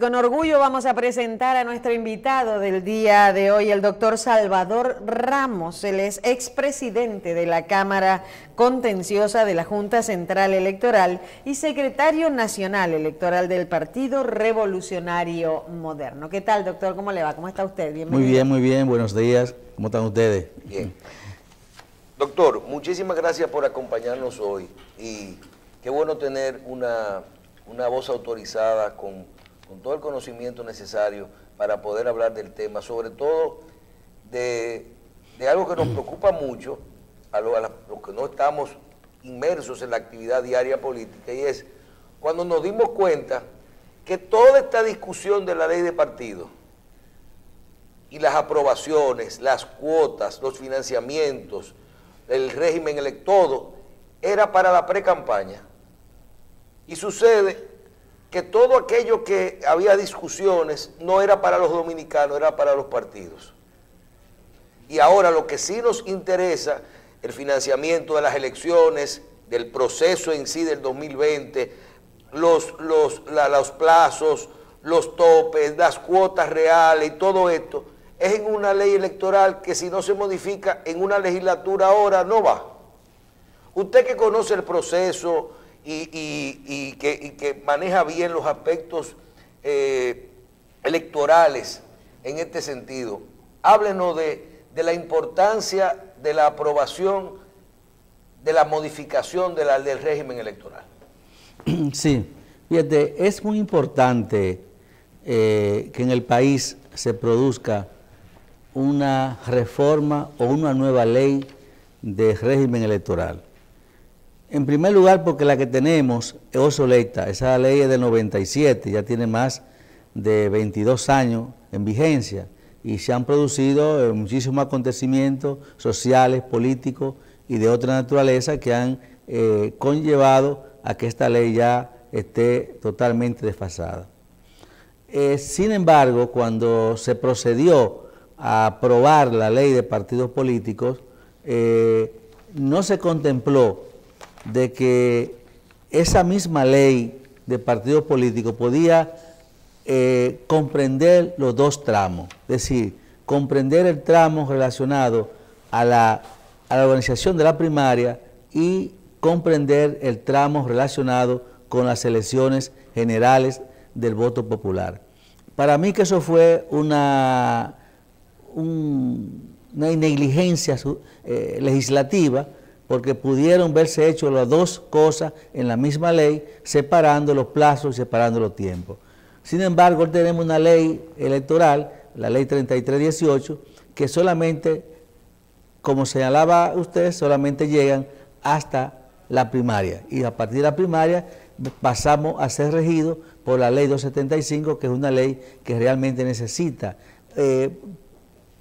Con orgullo vamos a presentar a nuestro invitado del día de hoy, el doctor Salvador Ramos. Él es expresidente de la Cámara Contenciosa de la Junta Central Electoral y secretario nacional electoral del Partido Revolucionario Moderno. ¿Qué tal, doctor? ¿Cómo le va? ¿Cómo está usted? Bienvenido. Muy bien. Buenos días. ¿Cómo están ustedes? Bien. Doctor, muchísimas gracias por acompañarnos hoy y qué bueno tener una voz autorizada con todo el conocimiento necesario para poder hablar del tema, sobre todo de algo que nos preocupa mucho a los que no estamos inmersos en la actividad diaria política, y es cuando nos dimos cuenta que toda esta discusión de la ley de partidos y las aprobaciones, las cuotas, los financiamientos, el régimen todo era para la pre-campaña. Y sucede que todo aquello que había discusiones no era para los dominicanos, era para los partidos. Y ahora lo que sí nos interesa, el financiamiento de las elecciones, del proceso en sí del 2020, los plazos, los topes, las cuotas reales y todo esto, es en una ley electoral que si no se modifica en una legislatura ahora no va. Usted que conoce el proceso y que maneja bien los aspectos electorales en este sentido, háblenos de la importancia de la aprobación, de la modificación del régimen electoral. Sí, fíjate, es muy importante que en el país se produzca una reforma o una nueva ley de régimen electoral. En primer lugar, porque la que tenemos es obsoleta. Esa ley es del 97, ya tiene más de 22 años en vigencia y se han producido muchísimos acontecimientos sociales, políticos y de otra naturaleza que han conllevado a que esta ley ya esté totalmente desfasada. Sin embargo, cuando se procedió a aprobar la ley de partidos políticos, no se contempló de que esa misma ley de partidos políticos podía comprender los dos tramos, es decir, comprender el tramo relacionado a la organización de la primaria y comprender el tramo relacionado con las elecciones generales del voto popular. Para mí que eso fue una negligencia legislativa, porque pudieron verse hecho las dos cosas en la misma ley, separando los plazos y separando los tiempos. Sin embargo, tenemos una ley electoral, la ley 3318, que solamente, como señalaba usted, solamente llegan hasta la primaria. Y a partir de la primaria pasamos a ser regidos por la ley 275, que es una ley que realmente necesita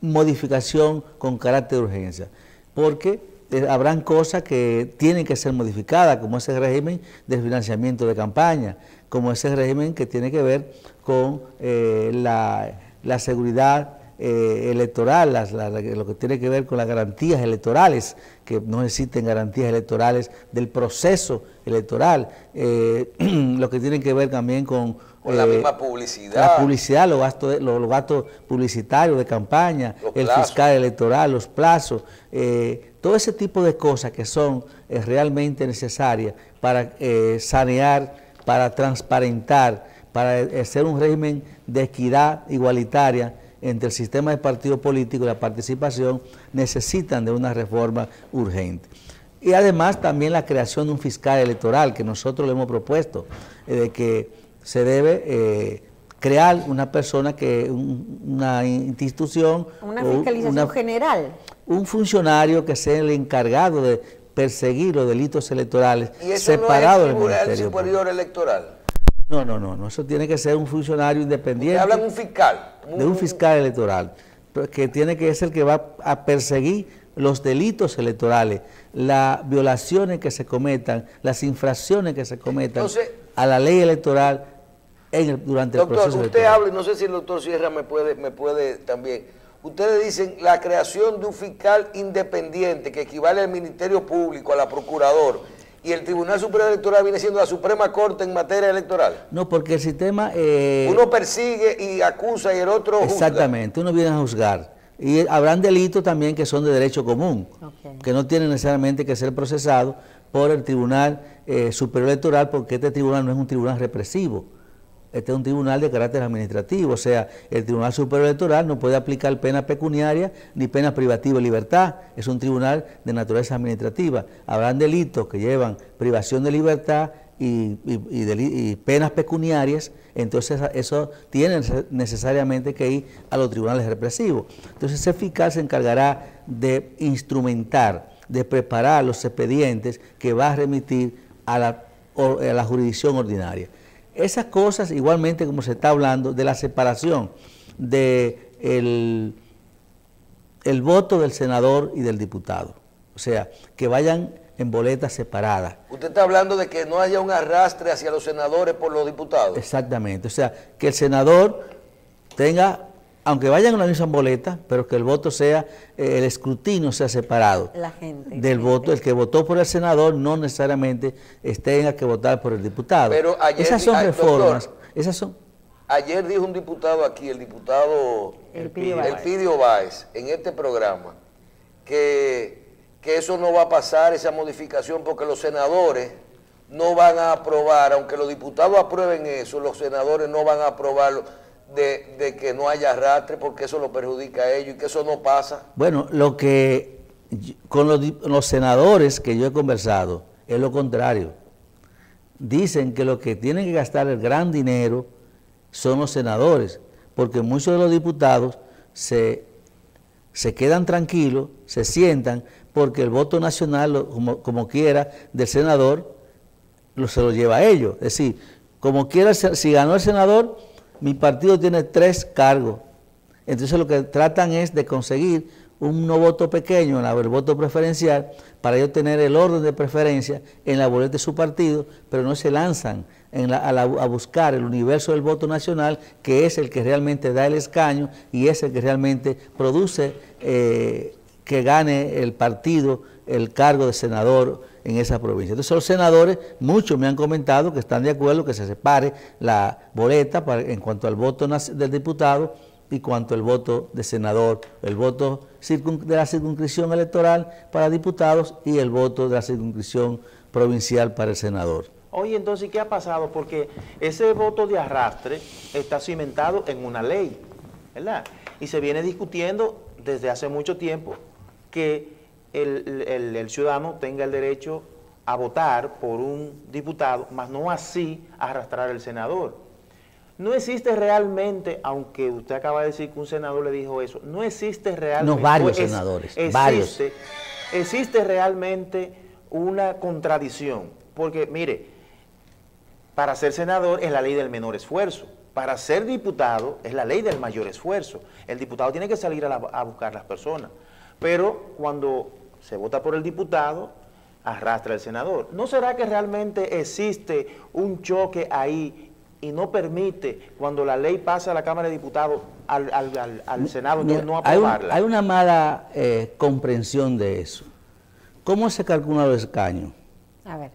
modificación con carácter de urgencia. Porque habrán cosas que tienen que ser modificadas, como ese régimen de financiamiento de campaña, como ese régimen que tiene que ver con la seguridad electoral, lo que tiene que ver con las garantías electorales, que no existen garantías electorales del proceso electoral, lo que tiene que ver también con la misma publicidad. La publicidad, los gastos publicitarios de campaña, el fiscal electoral, los plazos, todo ese tipo de cosas que son realmente necesarias para sanear, para transparentar, para hacer un régimen de equidad igualitaria entre el sistema de partidos políticos y la participación, necesitan de una reforma urgente. Y además también la creación de un fiscal electoral, que nosotros le hemos propuesto, de que se debe crear una persona, una institución, una fiscalización general, un funcionario que sea el encargado de perseguir los delitos electorales, ¿y eso separado no es del Ministerio Superior Electoral? No, eso tiene que ser un funcionario independiente. ¿Usted habla de un fiscal? De un fiscal electoral, que tiene que ser el que va a perseguir los delitos electorales, las violaciones que se cometan, las infracciones que se cometan. Entonces, a la ley electoral durante el proceso electoral. Doctor, usted habla, y no sé si el doctor Sierra me puede también. Ustedes dicen la creación de un fiscal independiente que equivale al Ministerio Público, a la Procurador, y el Tribunal Superior Electoral viene siendo la Suprema Corte en materia electoral. No, porque el sistema... uno persigue y acusa y el otro juzga. Exactamente, uno viene a juzgar. Y habrán delitos también que son de derecho común, que no tienen necesariamente que ser procesados por el Tribunal Superior Electoral, porque este tribunal no es un tribunal represivo. Este es un tribunal de carácter administrativo, o sea, el Tribunal Superior Electoral no puede aplicar pena pecuniaria ni pena privativa de libertad, es un tribunal de naturaleza administrativa. Habrán delitos que llevan privación de libertad y penas pecuniarias, entonces eso tiene necesariamente que ir a los tribunales represivos. Entonces ese fiscal se encargará de instrumentar, de preparar los expedientes que va a remitir a la jurisdicción ordinaria. Esas cosas, igualmente como se está hablando de la separación de el voto del senador y del diputado, o sea, que vayan en boletas separadas. Usted está hablando de que no haya un arrastre hacia los senadores por los diputados. Exactamente, o sea, que el senador tenga, aunque vayan en la misma boleta, pero que el voto sea, el escrutinio sea separado. La gente. Del voto, el que votó por el senador no necesariamente tenga que votar por el diputado. Pero ayer, esas son reformas, doctor, esas son... Ayer dijo un diputado aquí, el diputado Elpidio Báez, en este programa, que eso no va a pasar, esa modificación, porque los senadores no van a aprobar, aunque los diputados aprueben eso, los senadores no van a aprobarlo, de que no haya arrastre, porque eso lo perjudica a ellos y que eso no pasa. Bueno, lo que con los senadores que yo he conversado es lo contrario. Dicen que lo que tienen que gastar el gran dinero son los senadores, porque muchos de los diputados se quedan tranquilos, se sientan, porque el voto nacional, como quiera, del senador, se lo lleva a ellos. Es decir, como quiera, si ganó el senador, mi partido tiene 3 cargos. Entonces lo que tratan es de conseguir un no voto pequeño en el voto preferencial para ellos tener el orden de preferencia en la boleta de su partido, pero no se lanzan a buscar el universo del voto nacional, que es el que realmente da el escaño y es el que realmente produce que gane el partido el cargo de senador en esa provincia. Entonces los senadores, muchos me han comentado que están de acuerdo que se separe la boleta en cuanto al voto del diputado y cuanto al voto de senador, el voto de la circunscripción electoral para diputados y el voto de la circunscripción provincial para el senador. Oye, entonces, ¿qué ha pasado? Porque ese voto de arrastre está cimentado en una ley, ¿verdad? Y se viene discutiendo desde hace mucho tiempo que el ciudadano tenga el derecho a votar por un diputado, mas no así arrastrar al senador. No existe realmente, aunque usted acaba de decir que un senador le dijo eso, no existe realmente... No, varios senadores, varios. Existe realmente una contradicción, porque mire, para ser senador es la ley del menor esfuerzo, para ser diputado es la ley del mayor esfuerzo. El diputado tiene que salir a buscar las personas, pero cuando se vota por el diputado, arrastra al senador. ¿No será que realmente existe un choque ahí y no permite, cuando la ley pasa a la Cámara de Diputados, al Senado no aprobarla? Hay una mala comprensión de eso. ¿Cómo se calculan los escaños? A ver.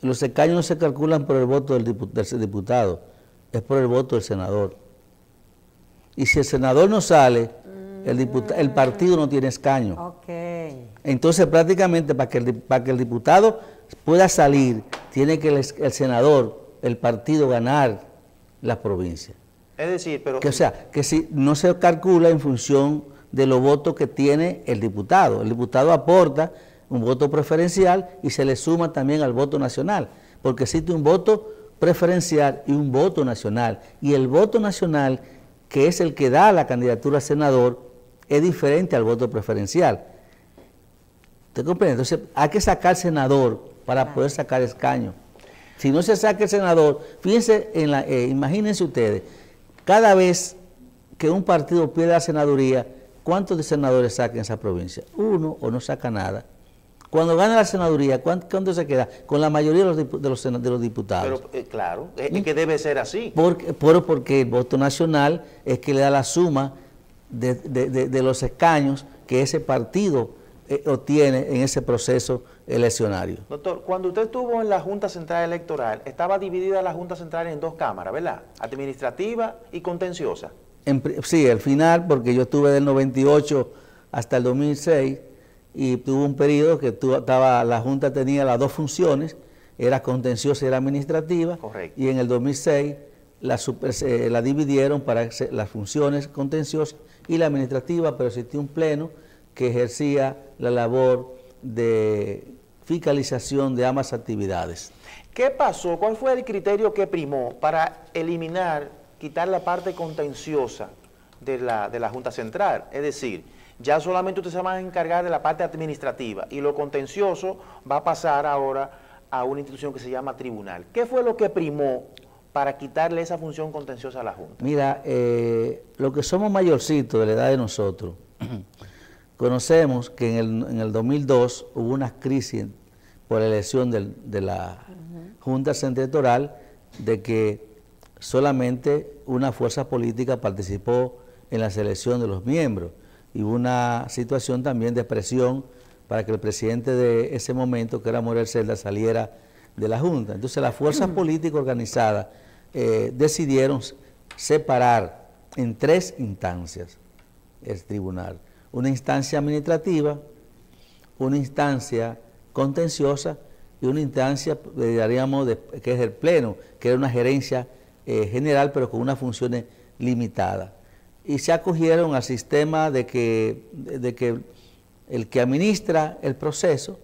Los escaños no se calculan por el voto del diputado, es por el voto del senador. Y si el senador no sale, el partido no tiene escaño. Okay. Entonces prácticamente para que el diputado pueda salir, tiene que el senador, el partido, ganar la provincia. Es decir, pero... O sea, que si no se calcula en función de los votos que tiene el diputado. El diputado aporta un voto preferencial y se le suma también al voto nacional, porque existe un voto preferencial y un voto nacional. Y el voto nacional, que es el que da la candidatura a senador, es diferente al voto preferencial. ¿Usted comprende? Entonces hay que sacar senador para poder sacar escaño. Si no se saca el senador, fíjense, imagínense ustedes, cada vez que un partido pierde la senaduría, ¿cuántos de senadores saca en esa provincia? Uno o no saca nada. Cuando gana la senaduría, ¿cuánto se queda? Con la mayoría de los diputados. Pero claro, es que debe ser así. Porque el voto nacional es que le da la suma de los escaños que ese partido obtiene en ese proceso eleccionario. Doctor, cuando usted estuvo en la Junta Central Electoral, estaba dividida la Junta Central en dos cámaras, ¿verdad? Administrativa y contenciosa. Sí, al final, porque yo estuve del 98 hasta el 2006 y tuve un periodo que la Junta tenía las dos funciones, era contenciosa y era administrativa. Correcto. Y en el 2006 la dividieron para las funciones contenciosas y la administrativa, pero existía un pleno que ejercía la labor de fiscalización de ambas actividades. ¿Qué pasó? ¿Cuál fue el criterio que primó para quitar la parte contenciosa de la Junta Central? Es decir, ya solamente usted se va a encargar de la parte administrativa y lo contencioso va a pasar ahora a una institución que se llama tribunal. ¿Qué fue lo que primó para quitarle esa función contenciosa a la Junta? Mira, lo que somos mayorcitos de la edad de nosotros, conocemos que en el 2002 hubo una crisis por la elección de la Junta Central Electoral, de que solamente una fuerza política participó en la selección de los miembros, y hubo una situación también de presión para que el presidente de ese momento, que era Morel Celda, saliera de la Junta. Entonces las fuerzas políticas organizadas decidieron separar en tres instancias el tribunal: una instancia administrativa, una instancia contenciosa y una instancia, diríamos, que es el pleno, que era una gerencia general, pero con unas funciones limitadas. Y se acogieron al sistema de que el que administra el proceso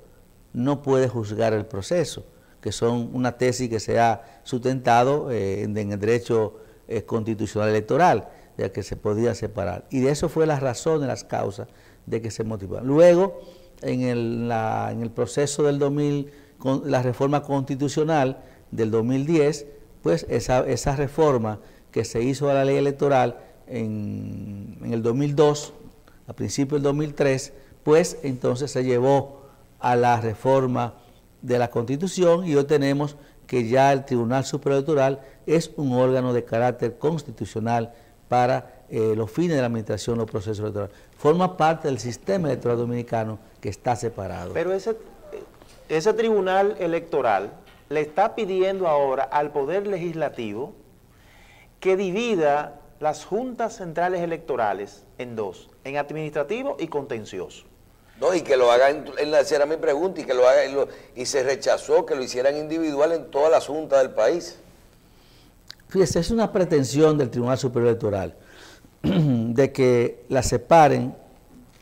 no puede juzgar el proceso, que son una tesis que se ha sustentado en el derecho constitucional electoral, de que se podía separar. Y de eso fue la razón, de las causas de que se motivaron. Luego, en el proceso del 2000, con la reforma constitucional del 2010, pues esa reforma que se hizo a la ley electoral en el 2002, a principios del 2003, pues entonces se llevó a la reforma de la Constitución, y hoy tenemos que ya el Tribunal Superior Electoral es un órgano de carácter constitucional para los fines de la administración de los procesos electorales. Forma parte del sistema electoral dominicano, que está separado. Pero ese Tribunal Electoral le está pidiendo ahora al Poder Legislativo que divida las juntas centrales electorales en dos, en administrativo y contencioso. No, y que lo hagan, esa era mi pregunta, y que lo haga, y se rechazó que lo hicieran individual en todas las juntas del país. Fíjese, es una pretensión del Tribunal Superior Electoral de que la separen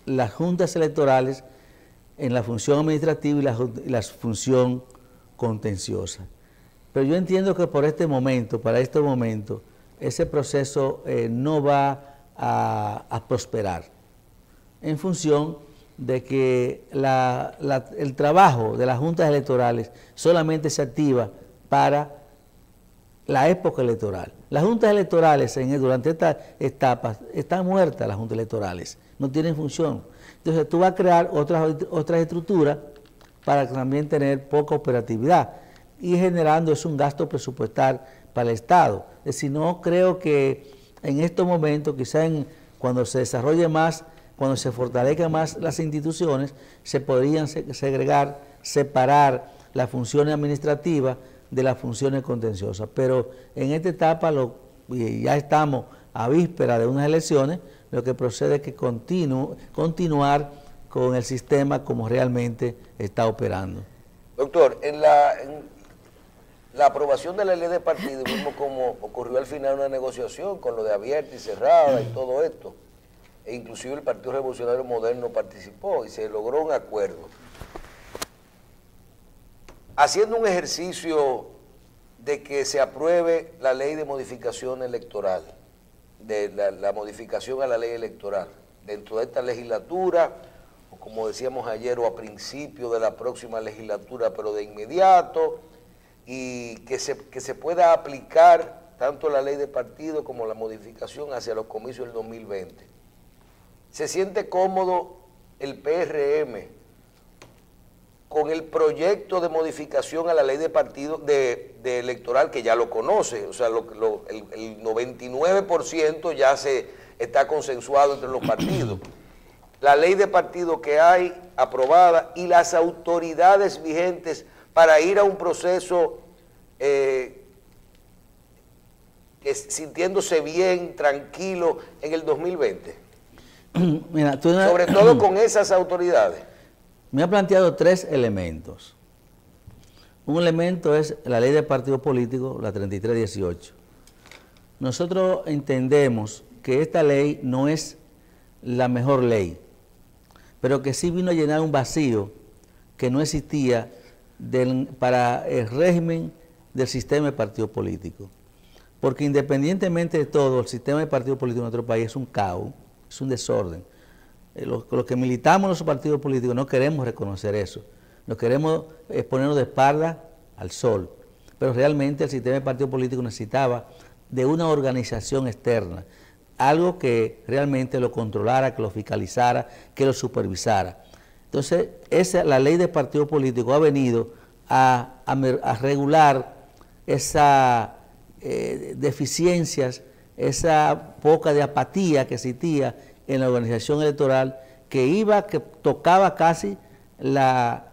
las juntas electorales en la función administrativa y la función contenciosa. Pero yo entiendo que para este momento, ese proceso no va a prosperar, en función de que el trabajo de las juntas electorales solamente se activa para la época electoral. Las juntas electorales durante esta etapa están muertas, las juntas electorales, no tienen función. Entonces tú vas a crear otras estructuras para también tener poca operatividad, y generando un gasto presupuestal para el Estado. Es decir, no creo que en estos momentos, quizá cuando se desarrolle más, cuando se fortalezcan más las instituciones, se podrían separar las funciones administrativas de las funciones contenciosas. Pero en esta etapa, ya estamos a víspera de unas elecciones, lo que procede es que continuar con el sistema como realmente está operando. Doctor, en la aprobación de la ley de partidos, vimos cómo ocurrió al final una negociación con lo de abierta y cerrada y todo esto, e inclusive el Partido Revolucionario Moderno participó y se logró un acuerdo. Haciendo un ejercicio de que se apruebe la ley de modificación electoral, de la modificación a la ley electoral, dentro de esta legislatura, o como decíamos ayer, o a principio de la próxima legislatura, pero de inmediato, y que se pueda aplicar tanto la ley de partido como la modificación hacia los comicios del 2020. ¿Se siente cómodo el PRM con el proyecto de modificación a la ley de partido de electoral, que ya lo conoce? O sea, el 99% ya está consensuado entre los partidos. la ley de partido que hay aprobada y las autoridades vigentes para ir a un proceso sintiéndose bien, tranquilo en el 2020? Mira, sobre todo con esas autoridades. Me ha planteado 3 elementos. Un elemento es la ley de partidos políticos, la 3318. Nosotros entendemos que esta ley no es la mejor ley, pero que sí vino a llenar un vacío que no existía para el régimen del sistema de partidos políticos. Porque independientemente de todo, el sistema de partidos políticos en nuestro país es un caos, es un desorden. Los que militamos en los partidos políticos no queremos reconocer eso. No queremos ponernos de espalda al sol. Pero realmente el sistema de partidos políticos necesitaba de una organización externa, algo que realmente lo controlara, que lo fiscalizara, que lo supervisara. Entonces, la ley de partidos políticos ha venido a regular esas deficiencias, esa poca de apatía que existía en la organización electoral, que tocaba casi la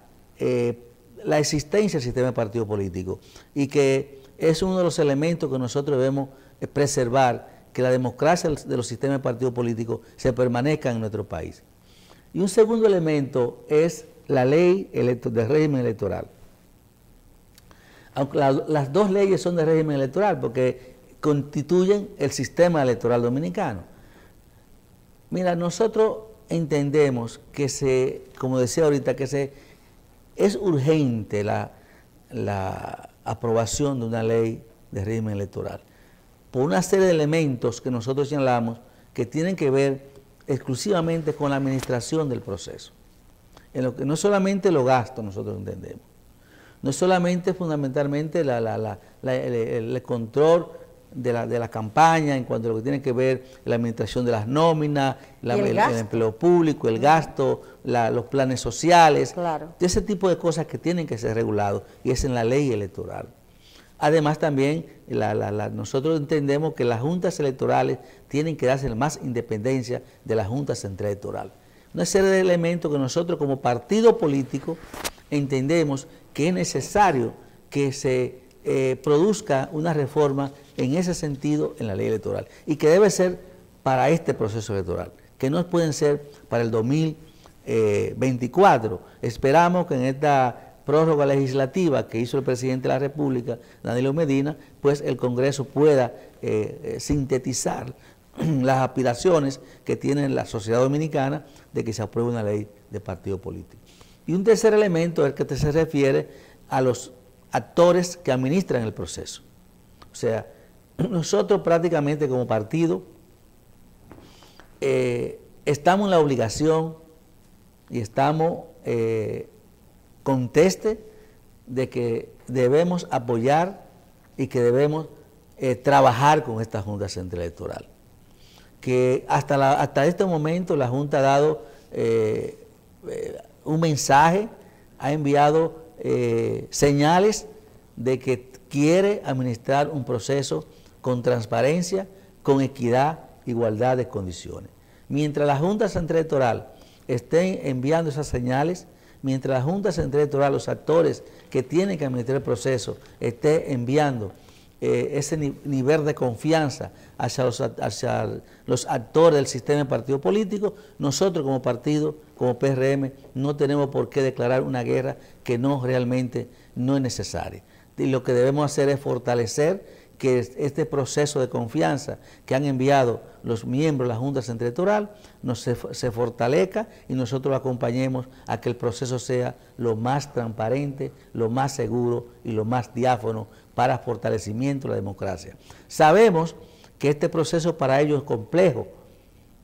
existencia del sistema de partidos políticos, y que es uno de los elementos que nosotros debemos preservar, que la democracia de los sistemas de partidos políticos se permanezca en nuestro país. Y un segundo elemento es la ley del régimen electoral. Aunque las 2 leyes son de régimen electoral porque constituyen el sistema electoral dominicano. Mira, nosotros entendemos que como decía ahorita, que es urgente la aprobación de una ley de régimen electoral, por una serie de elementos que nosotros señalamos que tienen que ver exclusivamente con la administración del proceso. En lo que no solamente los gastos nosotros entendemos, no solamente fundamentalmente el control de la campaña en cuanto a lo que tiene que ver la administración de las nóminas, el empleo público, el gasto, los planes sociales, claro, ese tipo de cosas que tienen que ser regulados, y es en la ley electoral. Además también nosotros entendemos que las juntas electorales tienen que darse más independencia de la Junta Central Electoral. Una serie de elementos que nosotros como partido político entendemos que es necesario que se produzca una reforma en ese sentido en la ley electoral, y que debe ser para este proceso electoral, que no pueden ser para el 2024. Esperamos que en esta prórroga legislativa que hizo el presidente de la República, Danilo Medina, pues el Congreso pueda sintetizar las aspiraciones que tiene la sociedad dominicana de que se apruebe una ley de partido político. Y un tercer elemento es el que se refiere a los actores que administran el proceso. O sea, nosotros prácticamente como partido estamos en la obligación y estamos conteste de que debemos apoyar y que debemos trabajar con esta Junta Central Electoral. Que hasta este momento la Junta ha dado un mensaje, ha enviado señales de que quiere administrar un proceso con transparencia, con equidad, igualdad de condiciones. Mientras la Junta Central Electoral esté enviando esas señales, mientras la Junta Central Electoral, los actores que tienen que administrar el proceso, esté enviando ese nivel de confianza hacia los actores del sistema de partido político, nosotros como partido, como PRM, no tenemos por qué declarar una guerra que realmente no es necesaria. Y lo que debemos hacer es fortalecer que este proceso de confianza que han enviado los miembros de la Junta Central Electoral se fortalezca, y nosotros acompañemos a que el proceso sea lo más transparente, lo más seguro y lo más diáfano para fortalecimiento de la democracia. Sabemos que este proceso para ellos es complejo,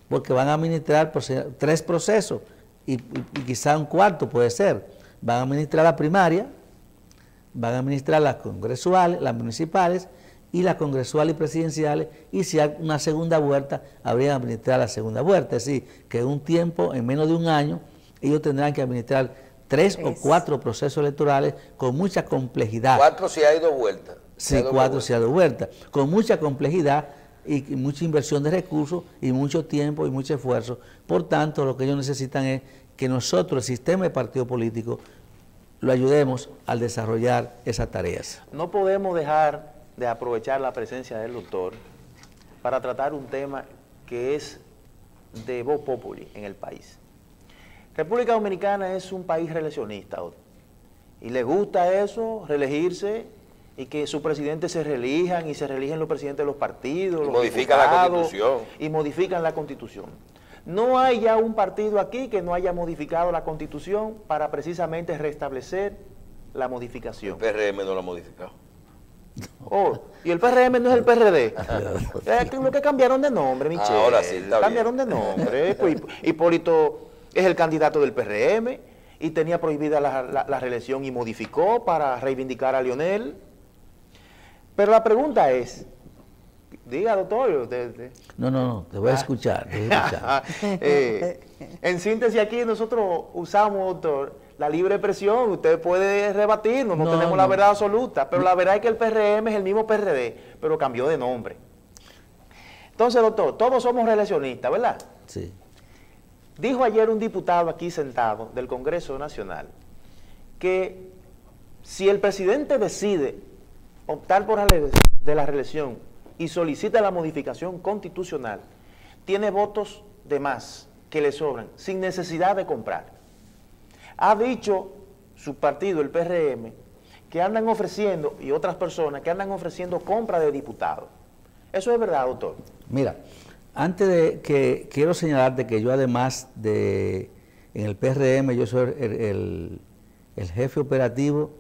porque van a administrar 3 procesos y quizá un cuarto puede ser. Van a administrar la primaria, van a administrar las congresuales, las municipales, y las congresuales y presidenciales, y si hay una segunda vuelta, habría que administrar la segunda vuelta. Es decir, que en un tiempo, en menos de un año, ellos tendrán que administrar 3 o 4 procesos electorales con mucha complejidad. 4 si hay 2 vueltas. Sí, 4 si hay 2 vueltas. Con mucha complejidad, y mucha inversión de recursos y mucho tiempo y mucho esfuerzo. Por tanto, lo que ellos necesitan es que nosotros, el sistema de partido político, lo ayudemos al desarrollar esas tareas. No podemos dejar de aprovechar la presencia del doctor para tratar un tema que es de voz populi en el país. República Dominicana es un país reeleccionista y le gusta eso, reelegirse y que sus presidentes se reelijan y se reeligen los presidentes de los partidos, y modifican la Constitución. Y modifican la Constitución. No hay ya un partido aquí que no haya modificado la Constitución para precisamente restablecer la modificación. El PRM no lo ha modificado. Oh, y el PRM no es el PRD. Lo que cambiaron de nombre, Michelle. Ahora sí, está cambiaron bien. de nombre. Pues, Hipólito es el candidato del PRM y tenía prohibida la reelección y modificó para reivindicar a Lionel. Pero la pregunta es, diga, doctor. No, te voy a escuchar. Te voy a escuchar. En síntesis, aquí nosotros usamos, doctor, la libre expresión. Usted puede rebatirnos, no tenemos la verdad absoluta, pero la verdad es que el PRM es el mismo PRD, pero cambió de nombre. Entonces, doctor, todos somos reeleccionistas, ¿verdad? Sí. Dijo ayer un diputado aquí sentado del Congreso Nacional que si el presidente decide optar por la reelección y solicita la modificación constitucional, tiene votos de más que le sobran, sin necesidad de comprar. Ha dicho su partido, el PRM, que andan ofreciendo, y otras personas, que andan ofreciendo compra de diputados. ¿Eso es verdad, doctor? Mira, antes de que quiero señalarte que yo además de en el PRM, yo soy el jefe operativo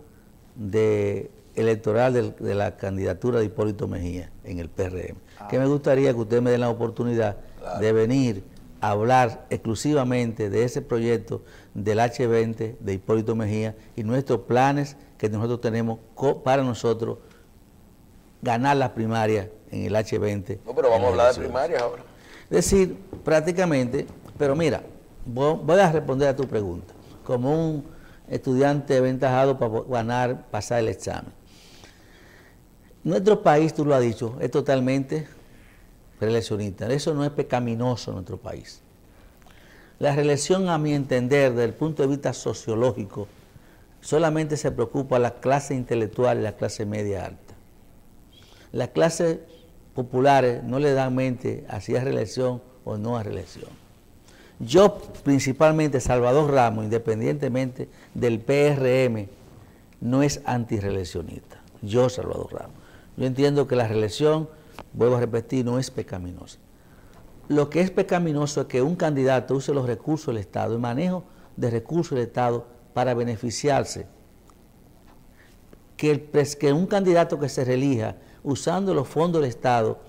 electoral de la candidatura de Hipólito Mejía en el PRM. Que me gustaría que ustedes me den la oportunidad de venir a hablar exclusivamente de ese proyecto del H20 de Hipólito Mejía y nuestros planes que nosotros tenemos para nosotros ganar las primarias en el H20. No, pero vamos a hablar de primarias ahora. Es decir, prácticamente, pero mira, voy a responder a tu pregunta, como un estudiante aventajado para pasar el examen. Nuestro país, tú lo has dicho, es totalmente reeleccionista. Eso no es pecaminoso en nuestro país. La reelección, a mi entender, desde el punto de vista sociológico, solamente se preocupa a la clase intelectual y la clase media alta. Las clases populares no le dan mente a si es reelección o no es reelección. Yo, principalmente, Salvador Ramos, independientemente del PRM, no es antirreeleccionista. Yo, Salvador Ramos. Yo entiendo que la reelección, vuelvo a repetir, no es pecaminosa. Lo que es pecaminoso es que un candidato use los recursos del Estado, el manejo de recursos del Estado para beneficiarse. Que un candidato que se reelija usando los fondos del Estado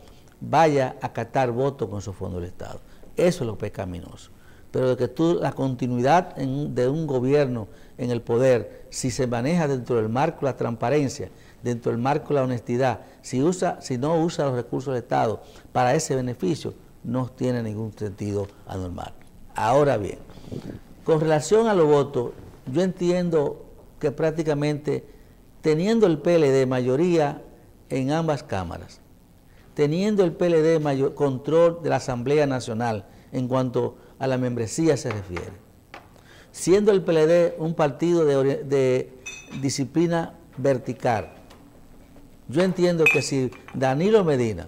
vaya a captar votos con esos fondos del Estado. Eso es lo pecaminoso. Pero de que la continuidad de un gobierno en el poder, si se maneja dentro del marco de la transparencia, dentro del marco de la honestidad, si no usa los recursos del Estado para ese beneficio, no tiene ningún sentido anormal. Ahora bien, con relación a los votos, yo entiendo que prácticamente teniendo el PLD mayoría en ambas cámaras, teniendo el PLD control de la Asamblea Nacional en cuanto a la membresía se refiere, siendo el PLD un partido de disciplina vertical, yo entiendo que si Danilo Medina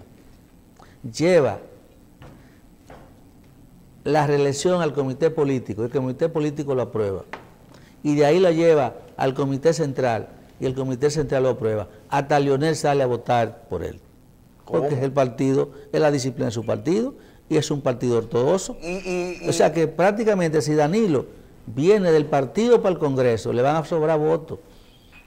lleva la reelección al comité político, el comité político lo aprueba, y de ahí lo lleva al comité central, y el comité central lo aprueba, hasta Lionel sale a votar por él. Porque es el partido, es la disciplina de su partido, y es un partido ortodoxo. O sea que prácticamente si Danilo viene del partido para el Congreso, le van a sobrar votos.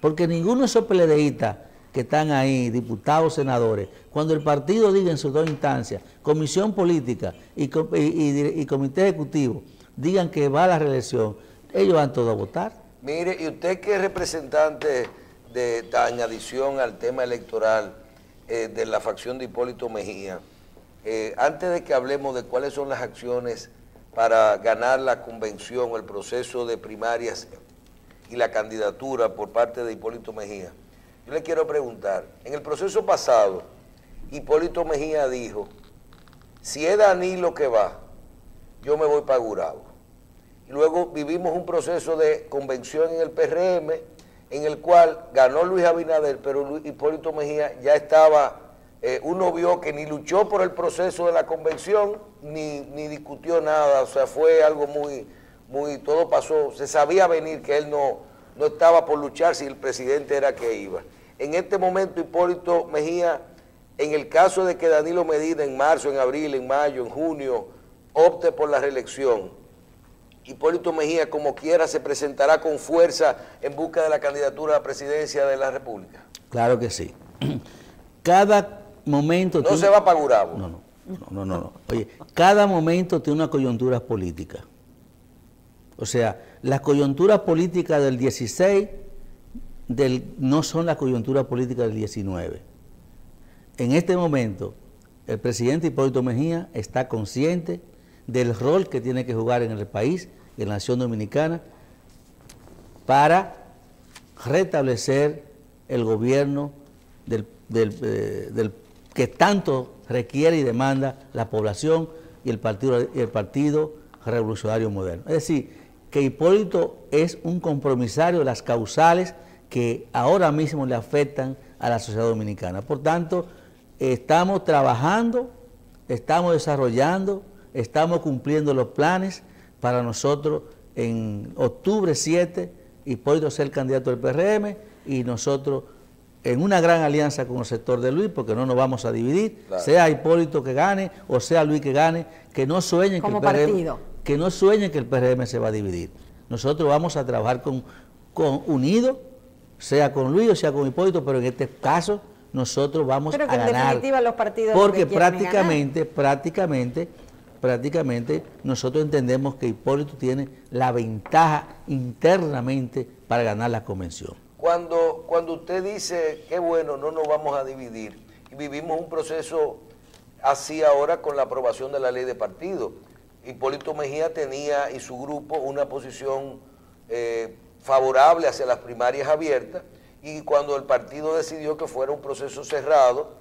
Porque ninguno de esos PLDistas que están ahí, diputados, senadores, cuando el partido diga en sus dos instancias, comisión política y comité ejecutivo, digan que va a la reelección, ellos van todos a votar. Mire, y usted que es representante en adición al tema electoral de la facción de Hipólito Mejía, antes de que hablemos de cuáles son las acciones para ganar la convención o el proceso de primarias y la candidatura por parte de Hipólito Mejía, yo le quiero preguntar, en el proceso pasado, Hipólito Mejía dijo, si es Danilo que va, yo me voy para Gurabo. Y luego vivimos un proceso de convención en el PRM, en el cual ganó Luis Abinader, pero Hipólito Mejía ya estaba, uno vio que ni luchó por el proceso de la convención, ni discutió nada, o sea, fue algo todo pasó, se sabía venir que él no estaba por luchar si el presidente era que iba. En este momento Hipólito Mejía, en el caso de que Danilo Medina en marzo, en abril, en mayo, en junio, opte por la reelección, Hipólito Mejía como quiera se presentará con fuerza en busca de la candidatura a la presidencia de la República. Claro que sí. Cada momento... No se va para Gurabo. No. Oye, cada momento tiene una coyuntura política. O sea, las coyunturas políticas del 16 no son las coyunturas políticas del 19. En este momento, el presidente Hipólito Mejía está consciente del rol que tiene que jugar en el país, en la nación dominicana, para restablecer el gobierno del que tanto requiere y demanda la población y el Partido Revolucionario Moderno. Es decir, que Hipólito es un compromisario de las causales que ahora mismo le afectan a la sociedad dominicana. Por tanto, estamos trabajando, estamos desarrollando, estamos cumpliendo los planes para nosotros en octubre 7, Hipólito ser el candidato del PRM y nosotros en una gran alianza con el sector de Luis, porque no nos vamos a dividir, claro, sea Hipólito que gane o sea Luis que gane, que no sueñen que el PRM se va a dividir. Nosotros vamos a trabajar unidos, sea con Luis o sea con Hipólito, pero en este caso nosotros vamos a ganar. Pero que en definitiva los partidos porque prácticamente nosotros entendemos que Hipólito tiene la ventaja internamente para ganar la convención. Cuando usted dice, qué bueno, no nos vamos a dividir, y vivimos un proceso así ahora con la aprobación de la ley de partido, Hipólito Mejía tenía y su grupo una posición favorable hacia las primarias abiertas, y cuando el partido decidió que fuera un proceso cerrado,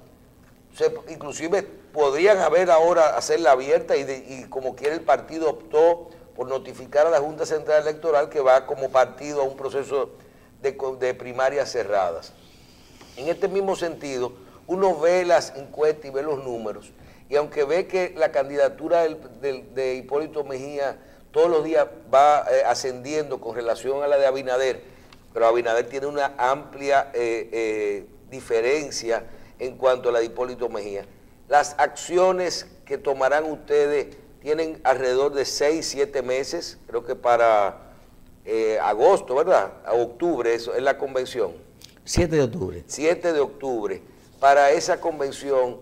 inclusive podrían haber ahora hacerla abierta y como quiera el partido optó por notificar a la Junta Central Electoral que va como partido a un proceso de primarias cerradas. En este mismo sentido, uno ve las encuestas y ve los números, y aunque ve que la candidatura de Hipólito Mejía todos los días va ascendiendo con relación a la de Abinader, pero Abinader tiene una amplia diferencia en cuanto a la de Hipólito Mejía. Las acciones que tomarán ustedes tienen alrededor de 6, 7 meses, creo que para agosto, ¿verdad? A octubre, eso es la convención. 7 de octubre. 7 de octubre. Para esa convención,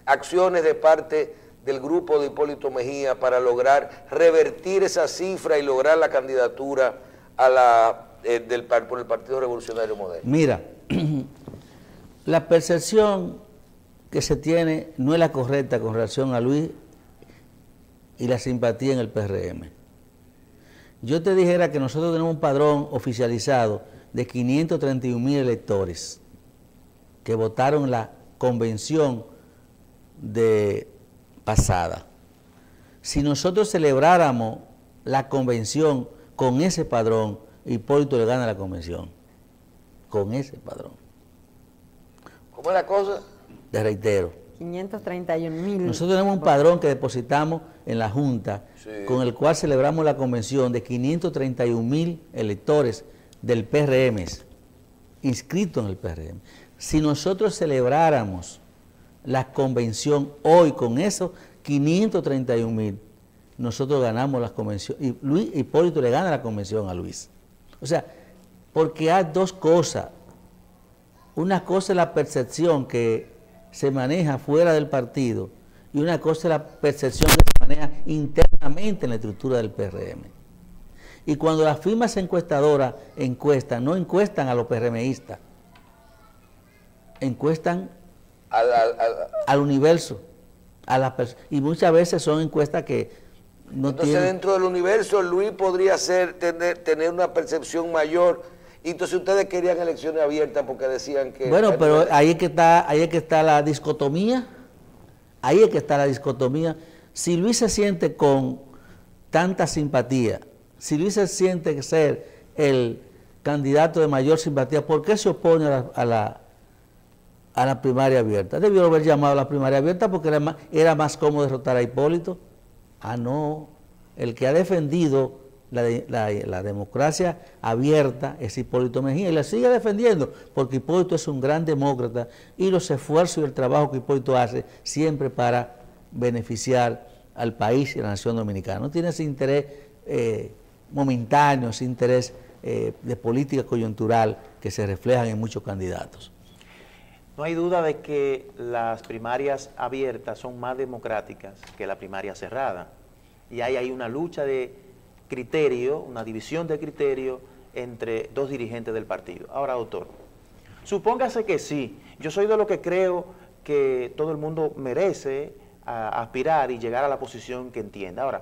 acciones de parte del grupo de Hipólito Mejía para lograr revertir esa cifra y lograr la candidatura a por el Partido Revolucionario Moderno. Mira, la percepción que se tiene no es la correcta con relación a Luis y la simpatía en el PRM. Yo te dijera que nosotros tenemos un padrón oficializado de 531,000 electores que votaron en la convención pasada. Si nosotros celebráramos la convención con ese padrón, Hipólito le gana la convención. Con ese padrón. ¿Cómo es la cosa? Te reitero. 531,000. Nosotros tenemos un padrón que depositamos en la Junta, sí, con el cual celebramos la convención de 531,000 electores del PRM, inscritos en el PRM. Si nosotros celebráramos la convención hoy con esos 531,000, nosotros ganamos la convención, y Hipólito le gana la convención a Luis. O sea, porque hay dos cosas. Una cosa es la percepción que se maneja fuera del partido y una cosa es la percepción que se maneja internamente en la estructura del PRM. Y cuando las firmas encuestadoras encuestan, no encuestan a los PRMistas, encuestan al universo, y muchas veces son encuestas que no Entonces, tienen... dentro del universo, Luis podría tener una percepción mayor Y entonces ustedes querían elecciones abiertas porque decían que... Bueno, pero ahí es que está la dicotomía. Ahí es que está la dicotomía. Si Luis se siente con tanta simpatía, si Luis se siente ser el candidato de mayor simpatía, ¿por qué se opone a la primaria abierta? Debió haber llamado a la primaria abierta porque era más cómodo derrotar a Hipólito. Ah, no. El que ha defendido la democracia abierta es Hipólito Mejía y la sigue defendiendo porque Hipólito es un gran demócrata y los esfuerzos y el trabajo que Hipólito hace siempre para beneficiar al país y a la nación dominicana. No tiene ese interés momentáneo, ese interés de política coyuntural que se reflejan en muchos candidatos. No hay duda de que las primarias abiertas son más democráticas que la primaria cerrada. Y hay una lucha de criterio, una división de criterio entre dos dirigentes del partido. Ahora, doctor, supóngase que sí. Yo soy de los que creo que todo el mundo merece aspirar y llegar a la posición que entienda. Ahora,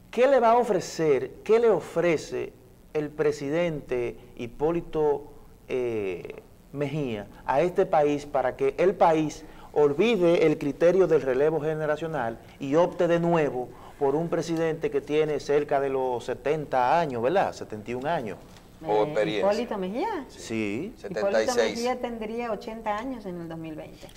¿qué le va a ofrecer, qué le ofrece el presidente Hipólito Mejía a este país para que el país olvide el criterio del relevo generacional y opte de nuevo por un presidente que tiene cerca de los 70 años, ¿verdad? 71 años. O experiencia. ¿Hipólito Mejía? Sí. 76. Hipólito Mejía tendría 80 años en el 2020.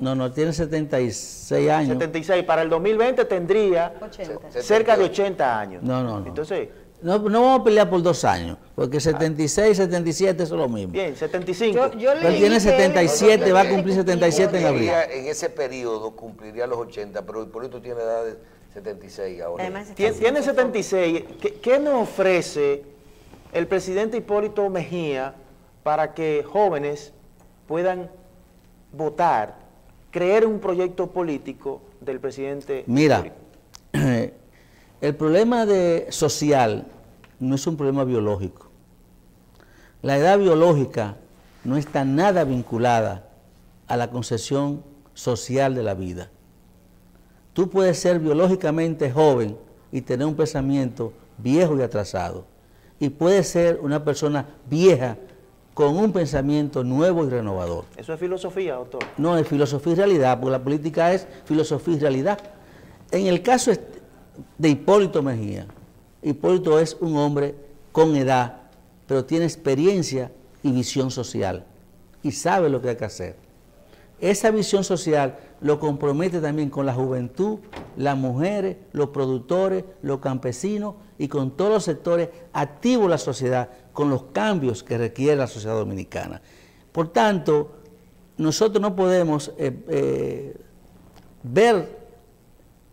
No, Tiene 76 años. 76. Para el 2020 tendría 80. cerca de 80 años. No. Entonces, no vamos a pelear por 2 años, porque 76, 77 eso es lo mismo. bien, 75. Yo Pero tiene 77, va a cumplir 77 en abril. En ese periodo cumpliría los 80, pero Hipólito tiene edad de 76 ahora. Además, Tiene 76. ¿Qué nos ofrece el presidente Hipólito Mejía para que jóvenes puedan votar, creer un proyecto político del presidente Mira, Hipólito? el problema social no es un problema biológico. La edad biológica no está nada vinculada a la concepción social de la vida. Tú puedes ser biológicamente joven y tener un pensamiento viejo y atrasado. Y puedes ser una persona vieja con un pensamiento nuevo y renovador. Eso es filosofía, doctor. No es filosofía y realidad, porque la política es filosofía y realidad. En el caso de Hipólito Mejía, Hipólito es un hombre con edad, pero tiene experiencia y visión social y sabe lo que hay que hacer. Esa visión social lo compromete también con la juventud, las mujeres, los productores, los campesinos y con todos los sectores activos de la sociedad, con los cambios que requiere la sociedad dominicana. Por tanto, nosotros no podemos ver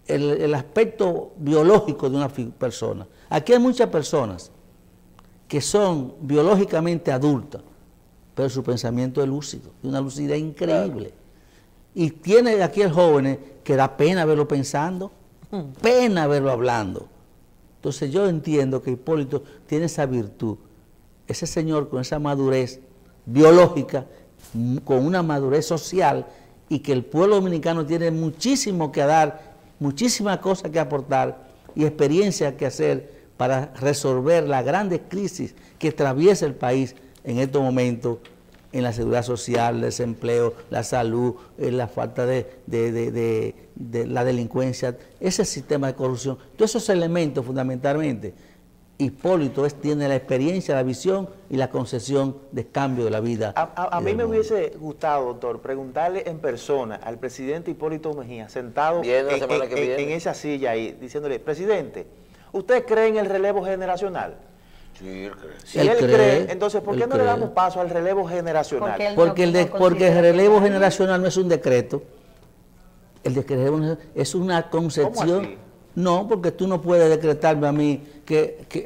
el aspecto biológico de una persona. Aquí hay muchas personas que son biológicamente adultas, pero su pensamiento es lúcido, de una lucidez increíble. Claro. Y tiene aquí el joven que da pena verlo pensando, pena verlo hablando. Entonces yo entiendo que Hipólito tiene esa virtud, ese señor con esa madurez biológica, con una madurez social, y que el pueblo dominicano tiene muchísimo que dar, muchísimas cosas que aportar y experiencia que hacer para resolver las grandes crisis que atraviesa el país en estos momentos, en la seguridad social, el desempleo, la salud, la falta de la delincuencia, ese sistema de corrupción, todos esos elementos fundamentalmente. Hipólito tiene la experiencia, la visión y la concepción de cambio de la vida. A mí me hubiese gustado, doctor, preguntarle en persona al presidente Hipólito Mejía, sentado en esa silla ahí, diciéndole, presidente, ¿usted cree en el relevo generacional? Sí, él cree. Si él cree, entonces, ¿por qué no le damos paso al relevo generacional? Porque el relevo generacional no es un decreto. El decreto es una concepción. ¿Cómo así? No, porque tú no puedes decretarme a mí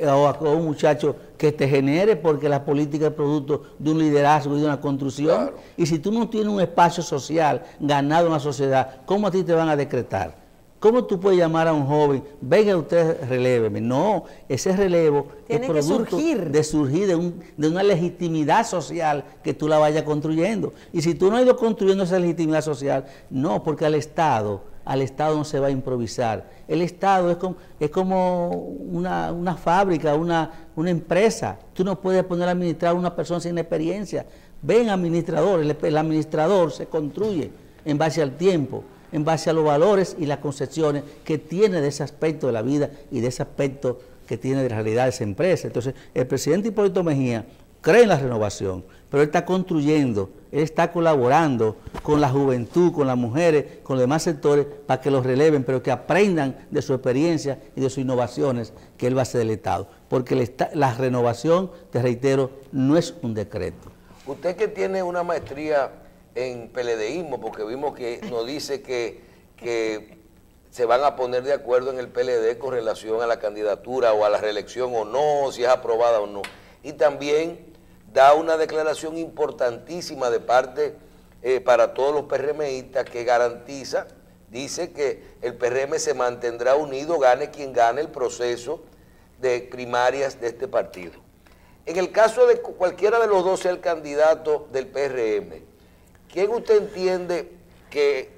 o a un muchacho que te genere, porque la política es producto de un liderazgo y de una construcción. Claro. Y si tú no tienes un espacio social ganado en la sociedad, ¿cómo a ti te van a decretar? ¿Cómo tú puedes llamar a un joven, venga usted, reléveme? No, ese relevo tiene es producto de surgir de una legitimidad social que tú la vayas construyendo. Y si tú no has ido construyendo esa legitimidad social, no, porque al Estado no se va a improvisar. El Estado es como una fábrica, una empresa. Tú no puedes poner a administrar a una persona sin experiencia. Ven administrador, el administrador se construye en base al tiempo, en base a los valores y las concepciones que tiene de ese aspecto de la vida y de ese aspecto que tiene de la realidad de esa empresa. Entonces, el presidente Hipólito Mejía cree en la renovación, pero él está construyendo, él está colaborando con la juventud, con las mujeres, con los demás sectores, para que los releven, pero que aprendan de su experiencia y de sus innovaciones que él va a hacer del Estado. Porque la renovación, te reitero, no es un decreto. Usted que tiene una maestría en PLDismo, porque vimos que nos dice que se van a poner de acuerdo en el PLD con relación a la candidatura o a la reelección o no, si es aprobada o no. Y también da una declaración importantísima de parte para todos los PRMistas que garantiza, dice que el PRM se mantendrá unido, gane quien gane el proceso de primarias de este partido. En el caso de cualquiera de los dos sea el candidato del PRM, ¿quién usted entiende que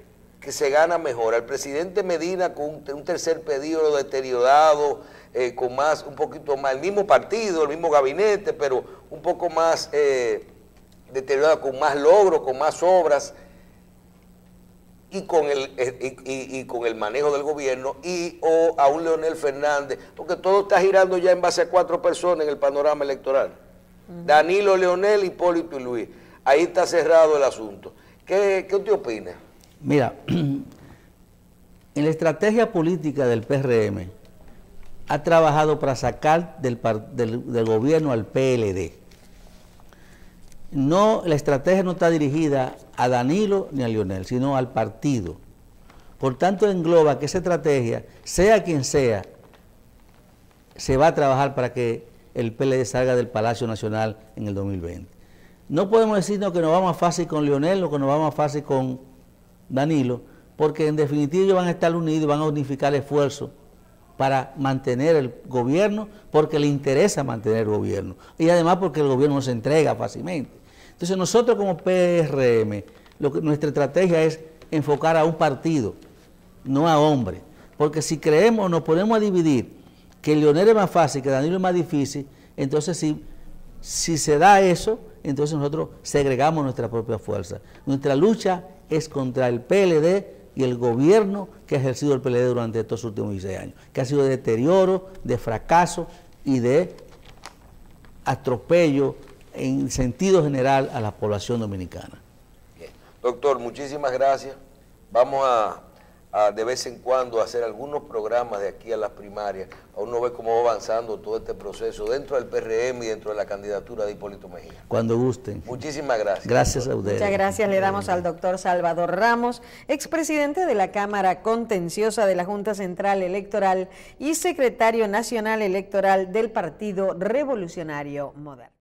se gana mejor? ¿Al presidente Medina con un tercer periodo deteriorado, con más, un poquito más, el mismo partido, el mismo gabinete, pero un poco más deteriorado, con más logros, con más obras, y con el manejo del gobierno, o a un Leonel Fernández, porque todo está girando ya en base a 4 personas en el panorama electoral? Danilo, Leonel, Hipólito y Luis. Ahí está cerrado el asunto. ¿Qué usted opina? Mira, en la estrategia política del PRM ha trabajado para sacar del gobierno al PLD. No, la estrategia no está dirigida a Danilo ni a Leonel, sino al partido. Por tanto, engloba que esa estrategia, sea quien sea, se va a trabajar para que el PLD salga del Palacio Nacional en el 2020. No podemos decirnos que nos vamos a fácil con Leonel o que nos vamos a fácil con Danilo, porque en definitiva ellos van a estar unidos y van a unificar esfuerzos para mantener el gobierno, porque le interesa mantener el gobierno, y además porque el gobierno no se entrega fácilmente. Entonces nosotros como PRM, nuestra estrategia es enfocar a un partido, no a hombres, porque si creemos, nos ponemos a dividir, que Leonel es más fácil, que Danilo es más difícil, entonces si se da eso, entonces nosotros segregamos nuestra propia fuerza. Nuestra lucha es contra el PLD y el gobierno que ha ejercido el PLD durante estos últimos 16 años, que ha sido de deterioro, de fracaso y de atropello en sentido general a la población dominicana. Bien. Doctor, muchísimas gracias. Vamos a de vez en cuando hacer algunos programas de aquí a las primarias, a uno ve cómo va avanzando todo este proceso dentro del PRM y dentro de la candidatura de Hipólito Mejía. Cuando gusten. Muchísimas gracias. Gracias a ustedes. Muchas gracias le damos al doctor Salvador Ramos, expresidente de la Cámara Contenciosa de la Junta Central Electoral y secretario nacional electoral del Partido Revolucionario Moderno.